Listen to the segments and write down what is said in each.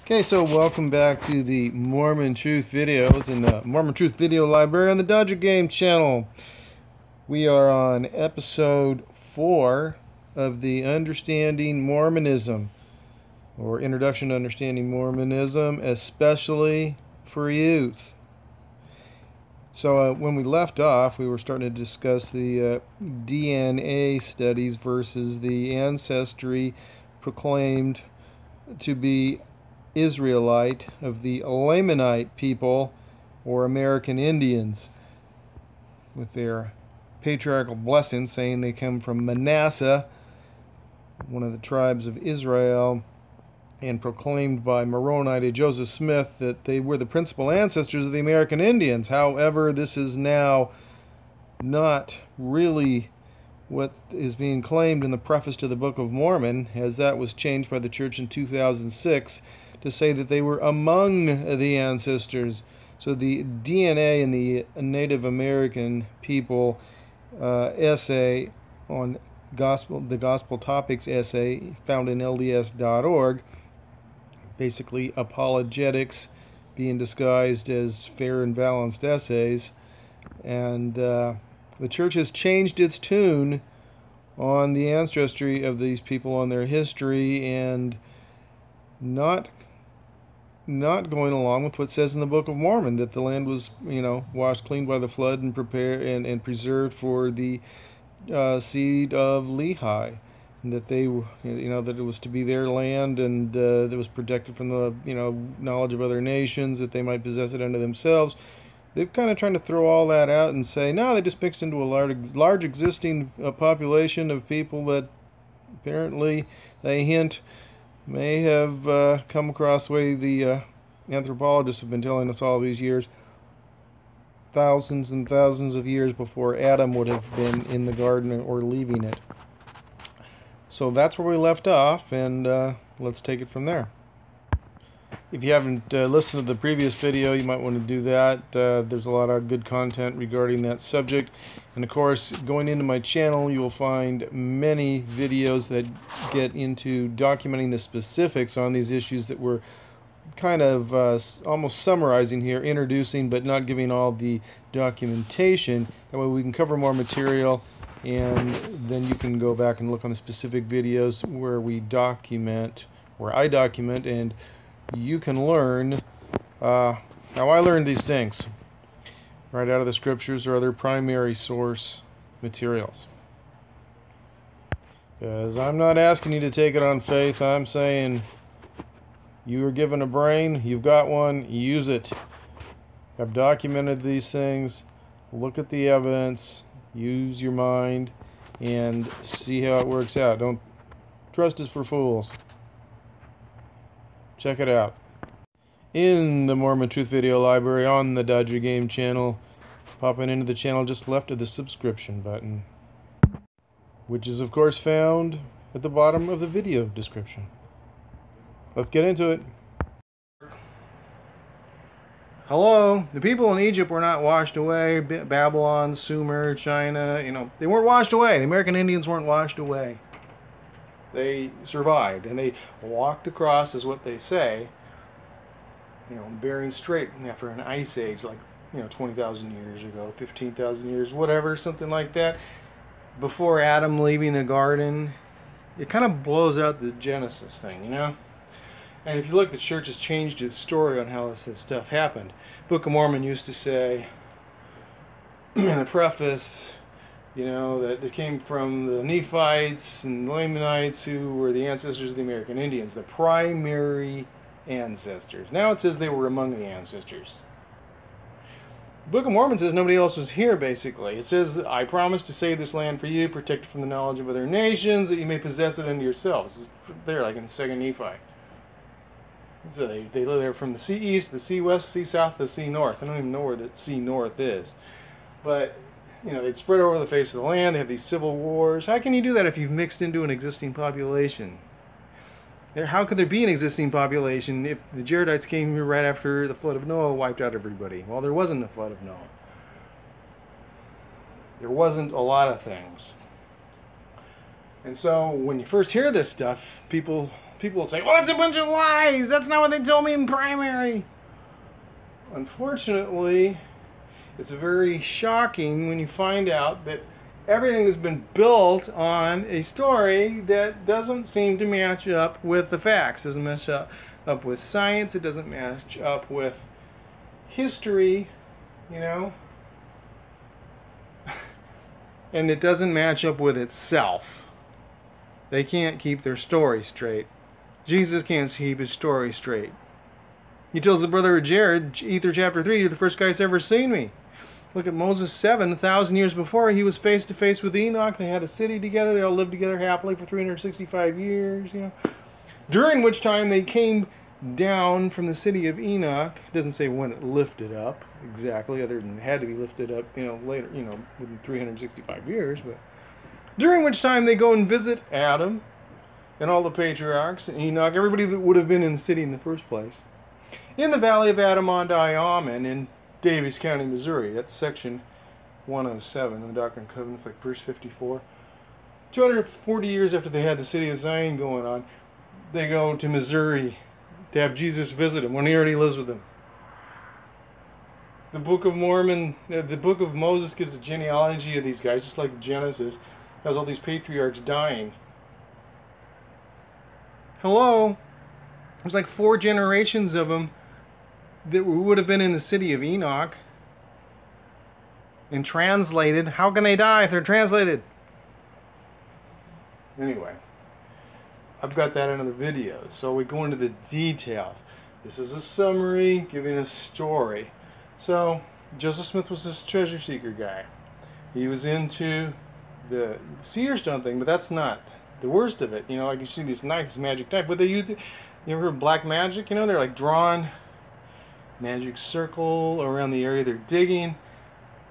Okay, so welcome back to the Mormon Truth videos in the Mormon Truth video library on the Dodger Game channel. We are on episode 4 of the Understanding Mormonism, or Introduction to Understanding Mormonism, especially for youth. So when we left off, we were starting to discuss the DNA studies versus the ancestry proclaimed to be Israelite of the Lamanite people, or American Indians, with their patriarchal blessings saying they come from Manasseh, one of the tribes of Israel, and proclaimed by Mormonite Joseph Smith that they were the principal ancestors of the American Indians. However, this is now not really what is being claimed in the preface to the Book of Mormon, as that was changed by the church in 2006 to say that they were among the ancestors. So the DNA in the Native American people essay on the Gospel Topics essay found in LDS.org, basically apologetics being disguised as fair and balanced essays, and the church has changed its tune on the ancestry of these people, on their history, and not going along with what says in the Book of Mormon, that the land was, washed clean by the flood and prepared and preserved for the seed of Lehi, and that they, that it was to be their land, and that it was protected from the, knowledge of other nations, that they might possess it unto themselves. They're kind of trying to throw all that out and say, no, they just mixed into a large existing population of people that apparently, they hint, may have come across the way the anthropologists have been telling us all these years, thousands and thousands of years before Adam would have been in the garden or leaving it. So that's where we left off, and let's take it from there. If you haven't listened to the previous video, you might want to do that. There's a lot of good content regarding that subject. And of course, going into my channel, you will find many videos that get into documenting the specifics on these issues that we're kind of almost summarizing here, introducing but not giving all the documentation. That way we can cover more material, and then you can go back and look on the specific videos where I document, and you can learn how I learned these things right out of the scriptures or other primary source materials. Because I'm not asking you to take it on faith. I'm saying you were given a brain, you've got one, use it. I've documented these things. Look at the evidence, use your mind, and see how it works out. Don't trust us for fools. Check it out. In the Mormon Truth video library on the Dodger Game channel, popping into the channel just left of the subscription button, which is of course found at the bottom of the video description. Let's get into it. Hello, the people in Egypt were not washed away. Babylon, Sumer, China, they weren't washed away. The American Indians weren't washed away. They survived, and they walked across, is what they say, Bering Strait after an ice age, like 20,000 years ago, 15,000 years, whatever, something like that, before Adam leaving the garden. It kind of blows out the Genesis thing, And if you look, the church has changed its story on how this stuff happened. Book of Mormon used to say in the preface, that it came from the Nephites and Lamanites, who were the ancestors of the American Indians, the primary ancestors. Now it says they were among the ancestors. The Book of Mormon says nobody else was here, basically. It says, I promise to save this land for you, protect it from the knowledge of other nations, that you may possess it unto yourselves. This is there, like in 2 Nephi. So they live there from the sea east, the sea west, sea south, the sea north. I don't even know where the sea north is. But they'd spread over the face of the land. They have these civil wars. How can you do that if you've mixed into an existing population? How could there be an existing population if the Jaredites came here right after the flood of Noah wiped out everybody? Well, there wasn't a flood of Noah. There wasn't a lot of things. And so when you first hear this stuff, people people will say, well, it's a bunch of lies. That's not what they told me in primary. Unfortunately, it's very shocking when you find out that everything has been built on a story that doesn't seem to match up with the facts. It doesn't match up with science. It doesn't match up with history, you know. And it doesn't match up with itself. They can't keep their story straight. Jesus can't keep his story straight. He tells the brother of Jared, Ether chapter 3, you're the first guy that's ever seen me. Look at Moses 7, 1,000 years before, he was face to face with Enoch. They had a city together. They all lived together happily for 365 years, you know. During which time they came down from the city of Enoch. It doesn't say when it lifted up exactly, other than it had to be lifted up, you know, later, you know, within 365 years. But during which time they go and visit Adam and all the patriarchs and Enoch, everybody that would have been in the city in the first place, in the valley of Adamonti-Ammon in Davies County, Missouri. That's section 107 of the Doctrine and Covenants, like verse 54. 240 years after they had the city of Zion going on, they go to Missouri to have Jesus visit him when he already lives with them. The Book of Mormon, the Book of Moses gives the genealogy of these guys, just like Genesis. It has all these patriarchs dying. Hello? There's like 4 generations of them that would have been in the city of Enoch and translated. How can they die if they're translated? Anyway, I've got that in other videos, so we go into the details. This is a summary giving a story. So Joseph Smith was this treasure seeker guy. He was into the seer stone thing, but that's not the worst of it. You know, like you see these knives, magic knife, but they use, you ever heard of black magic? You know, they're like drawn magic circle around the area they're digging,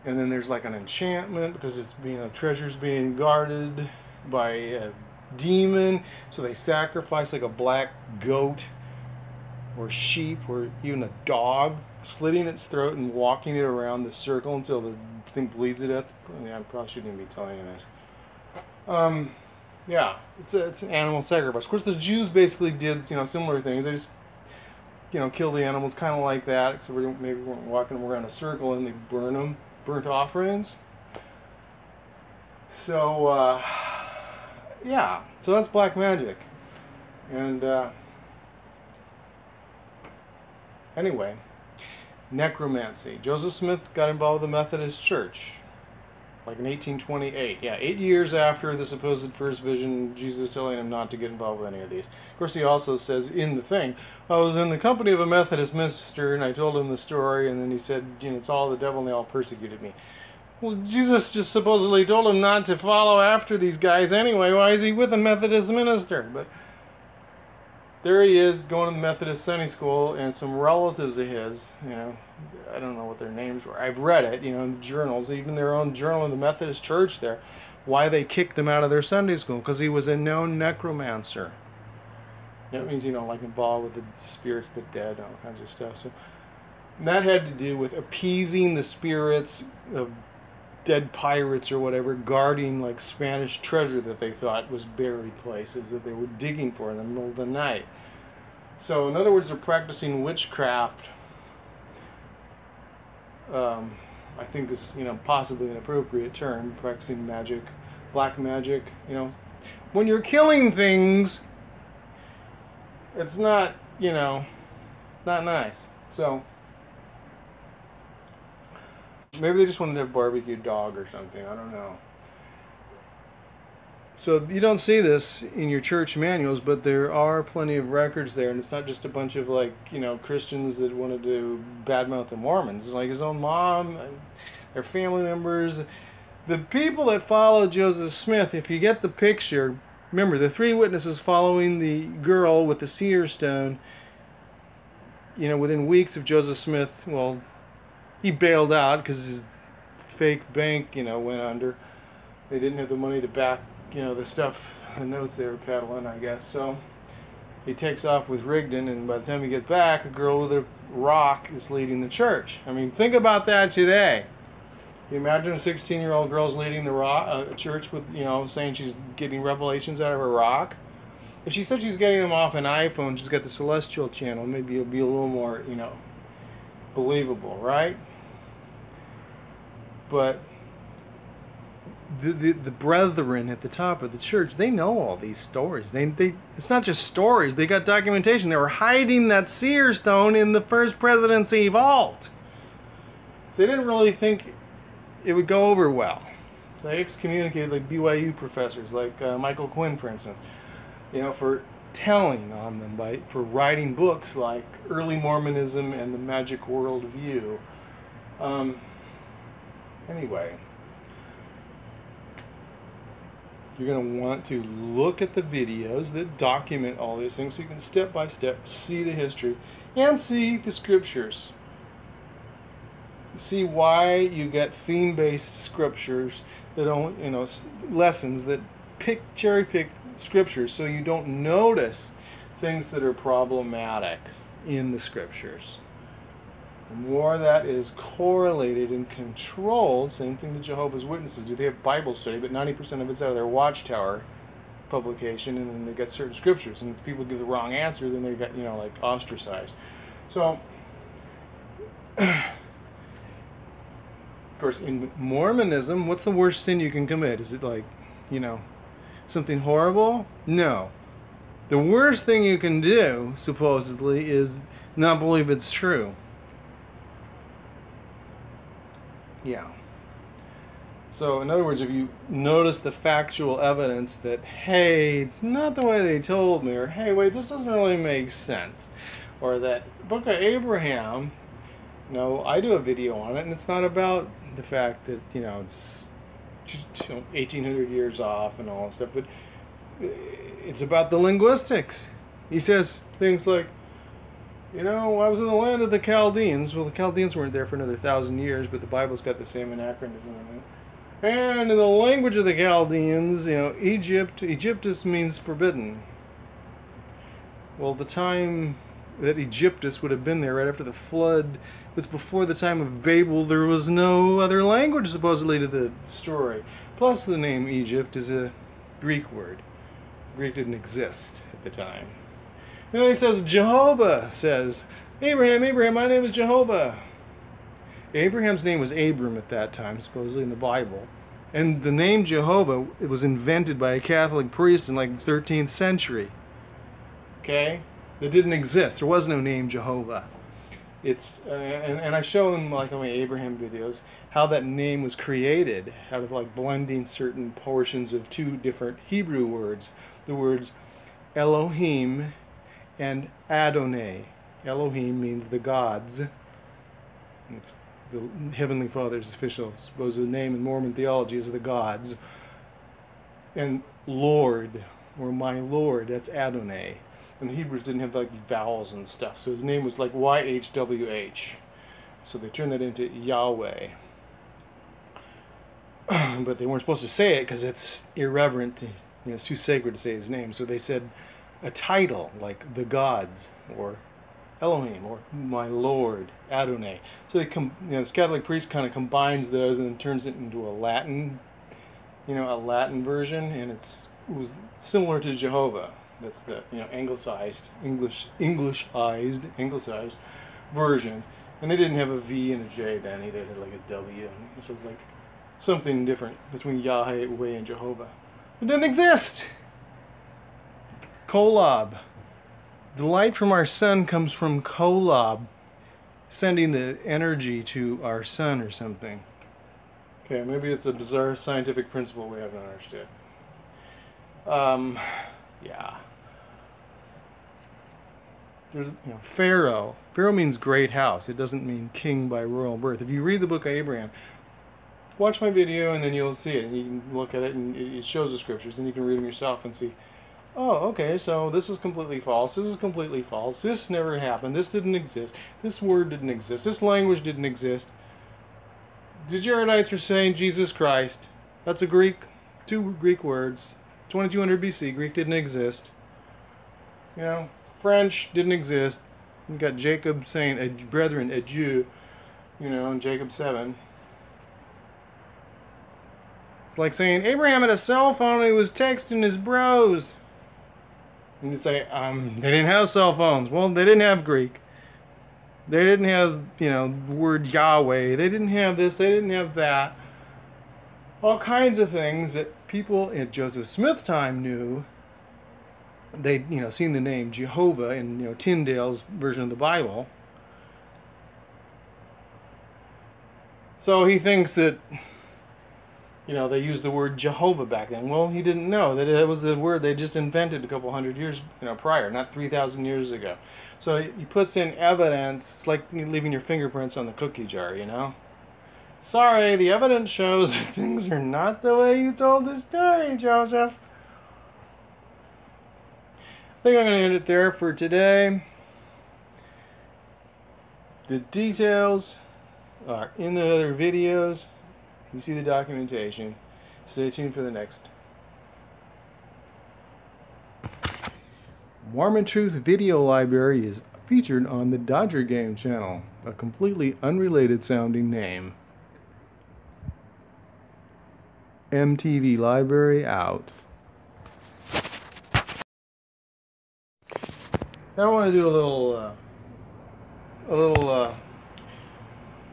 and then there's like an enchantment because it's being a treasure's being guarded by a demon, so they sacrifice like a black goat or sheep or even a dog, slitting its throat and walking it around the circle until the thing bleeds to death. Yeah, I probably shouldn't even be telling you this. Yeah, it's an animal sacrifice. Of course, the Jews basically did, you know, similar things. They just, you know, kill the animals kind of like that, except maybe we're walking them around a circle and they burn them, burnt offerings. So, yeah, so that's black magic. And, anyway, necromancy. Joseph Smith got involved with the Methodist Church, like in 1828. Yeah, 8 years after the supposed first vision, Jesus telling him not to get involved with any of these. Of course, he also says in the thing, I was in the company of a Methodist minister, and I told him the story, and then he said, you know, it's all the devil, and they all persecuted me. Well, Jesus just supposedly told him not to follow after these guys anyway. Why is he with a Methodist minister? But there he is, going to the Methodist Sunday school, and some relatives of his, you know, I don't know what their names were. I've read it, you know, in the journals, even their own journal in the Methodist Church there, why they kicked him out of their Sunday school, because he was a known necromancer. That means, you know, like involved with the spirits of the dead, all kinds of stuff. So that had to do with appeasing the spirits of dead pirates or whatever, guarding like Spanish treasure that they thought was buried places that they were digging for in the middle of the night. So in other words, they're practicing witchcraft. I think is, you know, possibly an appropriate term, practicing magic, black magic. You know, when you're killing things, it's not, you know, not nice. So maybe they just wanted to have barbecue dog or something. I don't know. So you don't see this in your church manuals, but there are plenty of records there, and it's not just a bunch of, like, you know, Christians that wanted to badmouth the Mormons. It's like his own mom, and their family members. The people that followed Joseph Smith, if you get the picture, remember the 3 witnesses following the girl with the seer stone, you know, within weeks of Joseph Smith, well, he bailed out because his fake bank, you know, went under. They didn't have the money to back, you know, the stuff, the notes they were peddling, I guess. So he takes off with Rigdon, and by the time you get back, a girl with a rock is leading the church. I mean, think about that today. Can you imagine a 16-year-old girl's leading the church with, you know, saying she's getting revelations out of a rock? if she said she's getting them off an iPhone, she's got the Celestial channel, maybe it'll be a little more, believable, right? But the brethren at the top of the church, they know all these stories. They it's not just stories, they got documentation. They were hiding that seer stone in the first presidency vault. So they didn't really think it would go over well. So they excommunicated like BYU professors, like Michael Quinn, for instance, for telling on them, for writing books like Early Mormonism and the Magic World View. Anyway, you're going to want to look at the videos that document all these things so you can step by step see the history and see the scriptures. See why you get theme-based scriptures that don't, lessons that cherry pick scriptures so you don't notice things that are problematic in the scriptures. The more that is correlated and controlled, same thing the Jehovah's Witnesses do. They have Bible study, but 90% of it's out of their Watchtower publication, and then they get certain scriptures, and if people give the wrong answer, then they get, like ostracized. So, of course, in Mormonism, what's the worst sin you can commit? Is it like, something horrible? No. The worst thing you can do, supposedly, is not believe it's true. Yeah. So, in other words, if you notice the factual evidence that, hey, it's not the way they told me, or hey, wait, this doesn't really make sense, or that Book of Abraham, I do a video on it, and it's not about the fact that, it's 1,800 years off and all that stuff, but it's about the linguistics. He says things like, I was in the land of the Chaldeans. Well, the Chaldeans weren't there for another 1,000 years, but the Bible's got the same anachronism in it. And in the language of the Chaldeans, Egyptus means forbidden. Well, the time that Egyptus would have been there right after the flood was before the time of Babel. There was no other language supposedly to the story. Plus, the name Egypt is a Greek word. Greek didn't exist at the time. And then he says, Jehovah says, Abraham, my name is Jehovah. Abraham's name was Abram at that time, supposedly in the Bible. And the name Jehovah, it was invented by a Catholic priest in like the 13th century. Okay? That didn't exist. There was no name Jehovah. It's and I show in like on my Abraham videos how that name was created out of like blending certain portions of two different Hebrew words. The words Elohim and Adonai. Elohim means the gods. It's the Heavenly Father's official supposed name in Mormon theology is the gods. And Lord, or my Lord, that's Adonai. And the Hebrews didn't have like vowels and stuff, so his name was like YHWH. So they turned that into Yahweh. But they weren't supposed to say it because it's irreverent. It's too sacred to say his name. So they said a title like the gods, or Elohim, or my Lord, Adonai. So they this Catholic priest kind of combines those and then turns it into a Latin, a Latin version, and it was similar to Jehovah. That's the anglicized, anglicized version. And they didn't have a V and a J then. They had like a W. So it's like something different between Yahweh and Jehovah. It didn't exist. Kolob. The light from our sun comes from Kolob, sending the energy to our sun or something. Okay, maybe it's a bizarre scientific principle we haven't understood. Yeah. There's Pharaoh. Pharaoh means great house. It doesn't mean king by royal birth. If you read the book of Abraham, watch my video and then you'll see it. And you can look at it and it shows the scriptures. And you can read them yourself and see, oh, okay, so this is completely false. This is completely false. This never happened. This didn't exist. This word didn't exist. This language didn't exist. The Israelites are saying Jesus Christ. That's two Greek words. 2200 BC. Greek didn't exist. French didn't exist. You got Jacob saying, brethren, a Jew, in Jacob 7. It's like saying, Abraham had a cell phone and he was texting his bros. And you'd say, they didn't have cell phones. Well, they didn't have Greek. They didn't have, the word Yahweh. They didn't have this. They didn't have that. All kinds of things that people in Joseph Smith time knew. They'd, seen the name Jehovah in, Tyndale's version of the Bible. So he thinks that, they used the word Jehovah back then. Well, he didn't know that it was the word they just invented a couple hundred years prior, not 3,000 years ago. So he puts in evidence. It's like leaving your fingerprints on the cookie jar, Sorry, the evidence shows things are not the way you told the story, Joseph. I think I'm going to end it there for today. The details are in the other videos. You see the documentation. Stay tuned for the next. Mormon Truth Video Library is featured on the Dodger Game channel, a completely unrelated sounding name. MTV Library out. Now I want to do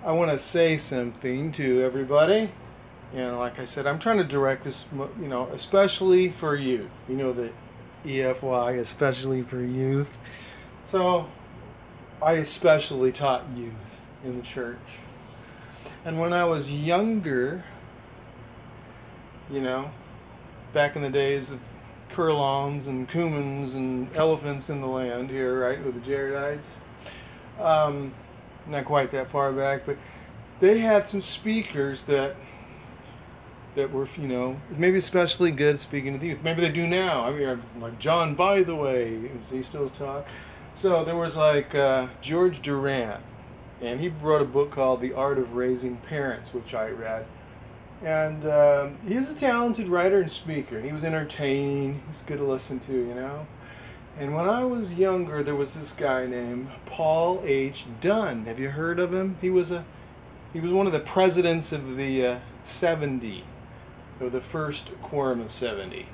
I want to say something to everybody. Like I said, I'm trying to direct this, especially for youth. The EFY, especially for youth. So, I especially taught youth in the church. And when I was younger, back in the days of Kurlons and Cumans and elephants in the land here, right, with the Jaredites. Not quite that far back, but they had some speakers that were, maybe especially good speaking to the youth. Maybe they do now. I mean, like John, by the way, he still talk. So there was like George Durant, and he wrote a book called The Art of Raising Parents, which I read. And he was a talented writer and speaker. He was entertaining. He was good to listen to, And when I was younger, there was this guy named Paul H. Dunn. Have you heard of him? He was one of the presidents of the 70, or the first quorum of 70.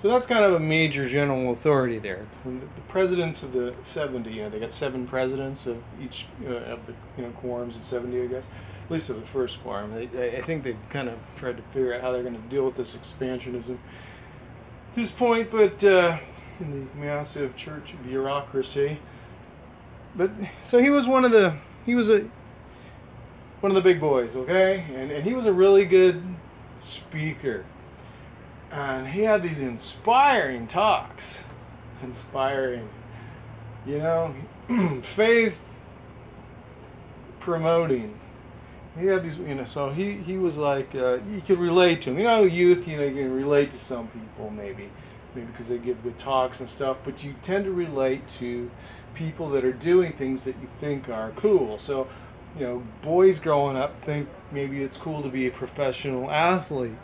So that's kind of a major general authority there. The presidents of the 70, they got 7 presidents of each of the quorums of 70, I guess. At least of the first quorum. I think they've kind of tried to figure out how they're going to deal with this expansionism at this point, but in the massive church bureaucracy. But so he was one of the big boys, okay, and he was a really good speaker, and he had these inspiring talks, faith promoting. He had these, so he was like, you could relate to him. Youth, you can relate to some people maybe because they give good talks and stuff, but you tend to relate to people that are doing things that you think are cool. So, boys growing up think maybe it's cool to be a professional athlete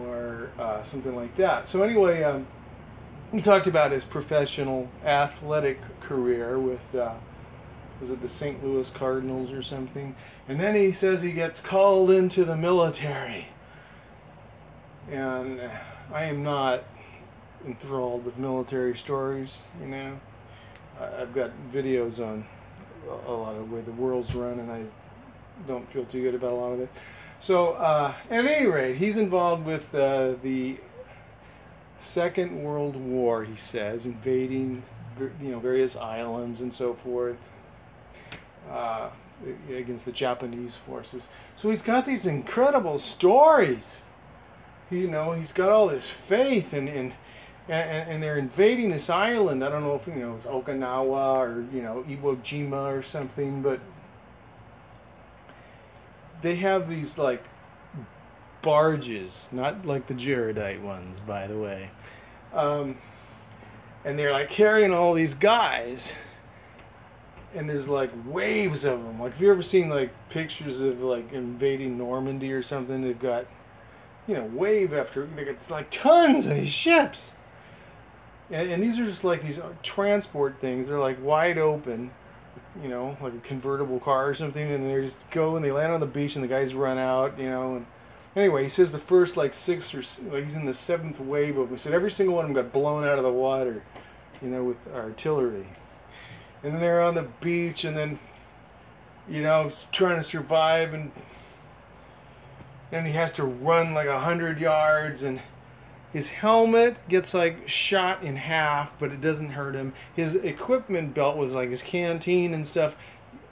or something like that. So anyway, he talked about his professional athletic career with, was it the St. Louis Cardinals or something? And then he says he gets called into the military. And I am not enthralled with military stories, I've got videos on a lot of the way the world's run, and I don't feel too good about a lot of it. So, at any rate, he's involved with the Second World War, he says, invading, various islands and so forth. Against the Japanese forces. So he's got these incredible stories. He's got all this faith, and they're invading this island. I don't know if it's Okinawa or Iwo Jima or something, but they have these like barges, not like the Jaredite ones, by the way, and they're like carrying all these guys. And there's like waves of them. Like, have you ever seen like pictures of like invading Normandy or something? They've got, wave after, they got like tons of these ships. And these are just like these transport things. They're like wide open, like a convertible car or something. And they just go and they land on the beach and the guys run out, and Anyway, he says the first like six or like he's in the seventh wave of them. He said every single one of them got blown out of the water, you know, with artillery. And then they're on the beach, and then, you know, trying to survive, and then he has to run like 100 yards, and his helmet gets like shot in half, but it doesn't hurt him. His equipment belt was like his canteen and stuff.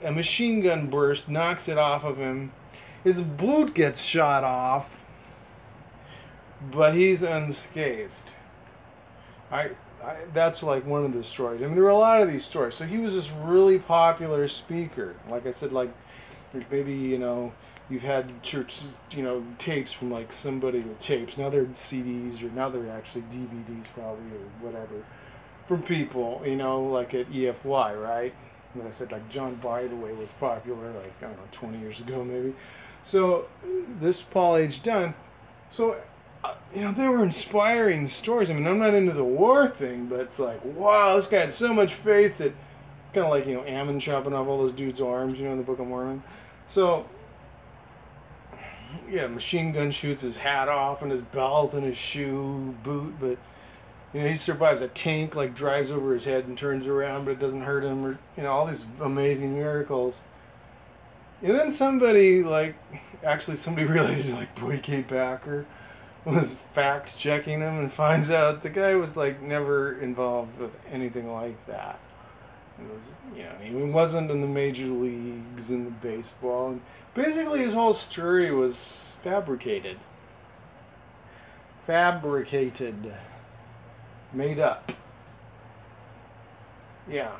A machine gun burst, knocks it off of him. His boot gets shot off, but he's unscathed. That's like one of the stories. I mean, there were a lot of these stories. So he was this really popular speaker. Like I said, like maybe, you know, you've had churches, you know, tapes from like somebody with tapes. Now they're CDs, or now they're actually DVDs probably, or whatever, from people, you know, like at EFY, right? Like I said, like John By the Way was popular, like, I don't know, 20 years ago maybe. So this Paul H. Dunn, so, you know, they were inspiring stories. I mean, I'm not into the war thing, but it's like, wow, this guy had so much faith that, kind of like, you know, Ammon chopping off all those dudes' arms, you know, in the Book of Mormon. So, yeah, machine gun shoots his hat off and his belt and his shoe, boot, but, you know, he survives. A tank, like, drives over his head and turns around, but it doesn't hurt him, or, you know, all these amazing miracles. And then somebody, like, actually somebody related to, like, Boyd K. Packer was fact-checking him and finds out the guy was, like, never involved with anything like that. It was, you know, he wasn't in the major leagues in the baseball. And basically, his whole story was fabricated. Made up. Yeah.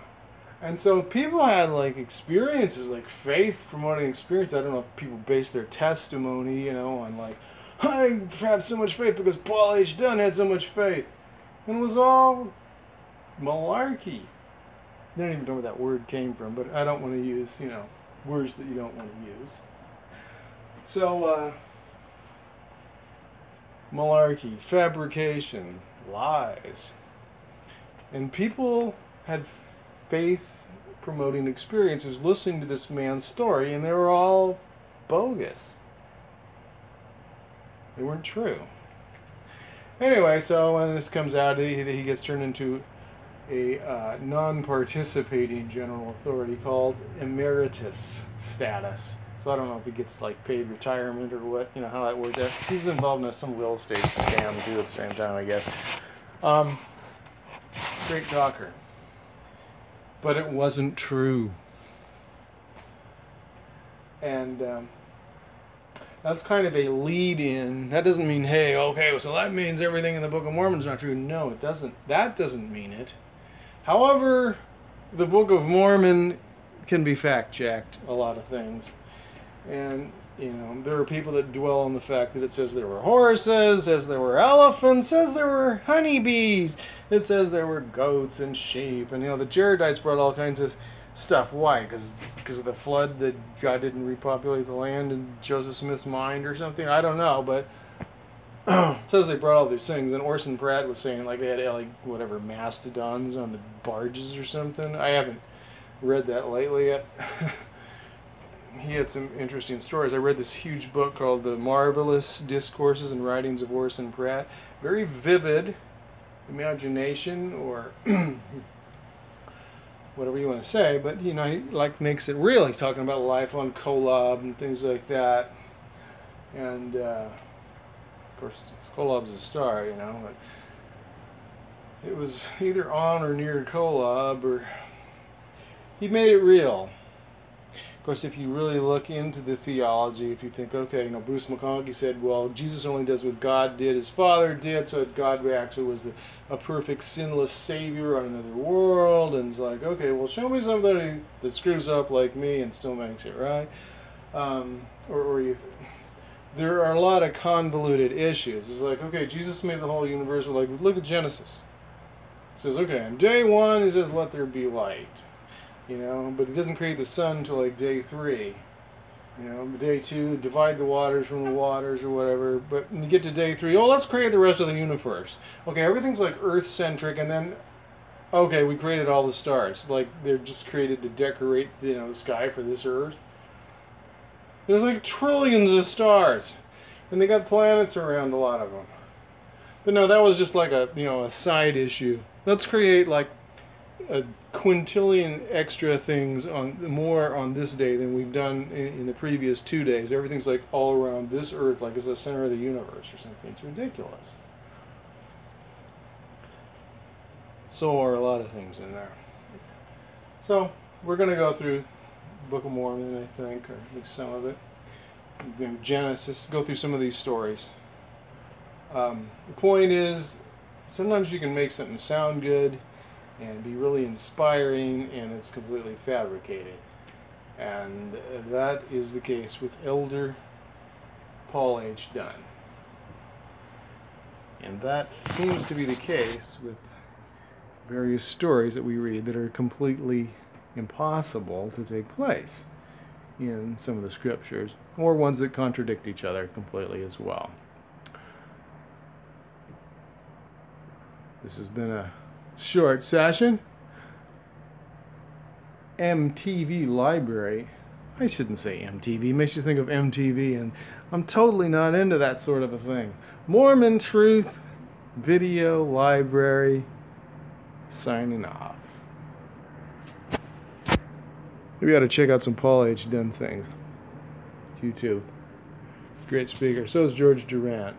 And so people had, like, experiences, like faith promoting experience. I don't know if people base their testimony, you know, on, like, I have so much faith because Paul H. Dunn had so much faith. And it was all malarkey. I don't even know where that word came from, but I don't want to use, you know, words that you don't want to use. So, malarkey, fabrication, lies. And people had faith-promoting experiences listening to this man's story, and they were all bogus. They weren't true. Anyway, so when this comes out, he gets turned into a non-participating general authority called emeritus status. So I don't know if he gets, like, paid retirement or what, you know, how that worked out. He's involved in some real estate scam too at the same time, I guess. Great talker. But it wasn't true. And that's kind of a lead-in. That doesn't mean, hey, okay, so that means everything in the Book of Mormon is not true. No, it doesn't. That doesn't mean it. However, the Book of Mormon can be fact-checked, a lot of things. And, you know, there are people that dwell on the fact that it says there were horses, says there were elephants, says there were honeybees, it says there were goats and sheep. And, you know, the Jaredites brought all kinds of stuff. Why? Because of the flood that God didn't repopulate the land in Joseph Smith's mind or something? I don't know, but it says they brought all these things. And Orson Pratt was saying, like, they had, like, whatever, mastodons on the barges or something. I haven't read that lately yet. He had some interesting stories. I read this huge book called The Marvelous Discourses and Writings of Orson Pratt. Very vivid imagination, or whatever you want to say, but, you know, he, like, makes it real. He's talking about life on Kolob and things like that. And, of course, Kolob's a star, you know, but it was either on or near Kolob, or he made it real. Of course, if you really look into the theology, if you think, okay, you know, Bruce McConkie said, well, Jesus only does what God did, his Father did, so God actually was a perfect, sinless Savior on another world, and it's like, okay, well, show me somebody that screws up like me and still makes it right. There are a lot of convoluted issues. It's like, okay, Jesus made the whole universe. Like, look at Genesis. It says, okay, on day 1, he says, let there be light. You know, but he doesn't create the sun until, like, day 3. You know, day 2, divide the waters from the waters or whatever. But when you get to day 3, oh, let's create the rest of the universe. Okay, everything's, like, Earth-centric, and then, okay, we created all the stars. Like, they're just created to decorate, you know, the sky for this Earth. There's, like, trillions of stars. And they got planets around a lot of them. But no, that was just like a, a side issue. Let's create like a quintillion extra things more on this day than we've done in the previous 2 days. Everything's like all around this Earth, like it's the center of the universe or something. It's ridiculous. So are a lot of things in there. So we're going to go through the Book of Mormon, I think, or at least some of it. Genesis, go through some of these stories. The point is, sometimes you can make something sound good and be really inspiring, and it's completely fabricated. And that is the case with Elder Paul H. Dunn. And that seems to be the case with various stories that we read that are completely impossible to take place in some of the scriptures, or ones that contradict each other completely as well. This has been a short session. MTV Library. I shouldn't say MTV. It makes you think of MTV, and I'm totally not into that sort of a thing. Mormon Truth Video Library. Signing off. Maybe I ought to check out some Paul H. Dunn things. YouTube. Great speaker. So is George Durant.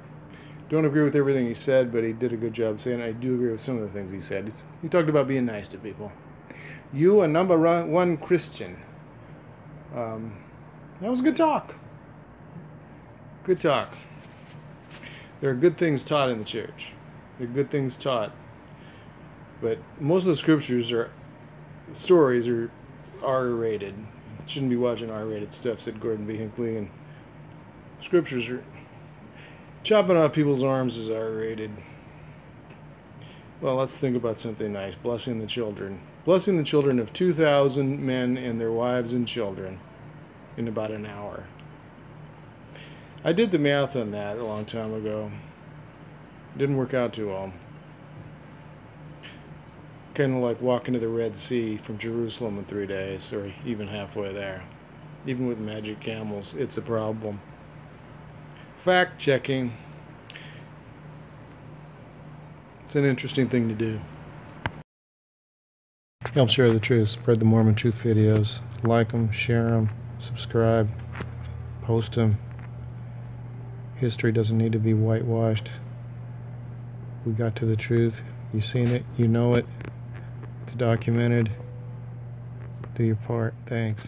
Don't agree with everything he said, but he did a good job saying I do agree with some of the things he said. He talked about being nice to people. You, a number one Christian. That was a good talk. Good talk. There are good things taught in the church. There are good things taught. But most of the scriptures stories are R-rated. Shouldn't be watching R-rated stuff, said Gordon B. Hinckley. And scriptures are chopping off people's arms is R-rated. Well, let's think about something nice. Blessing the children. Blessing the children of 2,000 men and their wives and children in about an hour. I did the math on that a long time ago. It didn't work out too well. Kind of like walking to the Red Sea from Jerusalem in 3 days, or even halfway there. Even with magic camels, it's a problem. Fact checking. It's an interesting thing to do. Help share the truth. Spread the Mormon Truth videos. Like them, share them, subscribe, post them. History doesn't need to be whitewashed. We got to the truth. You've seen it. You know it. It's documented. Do your part. Thanks.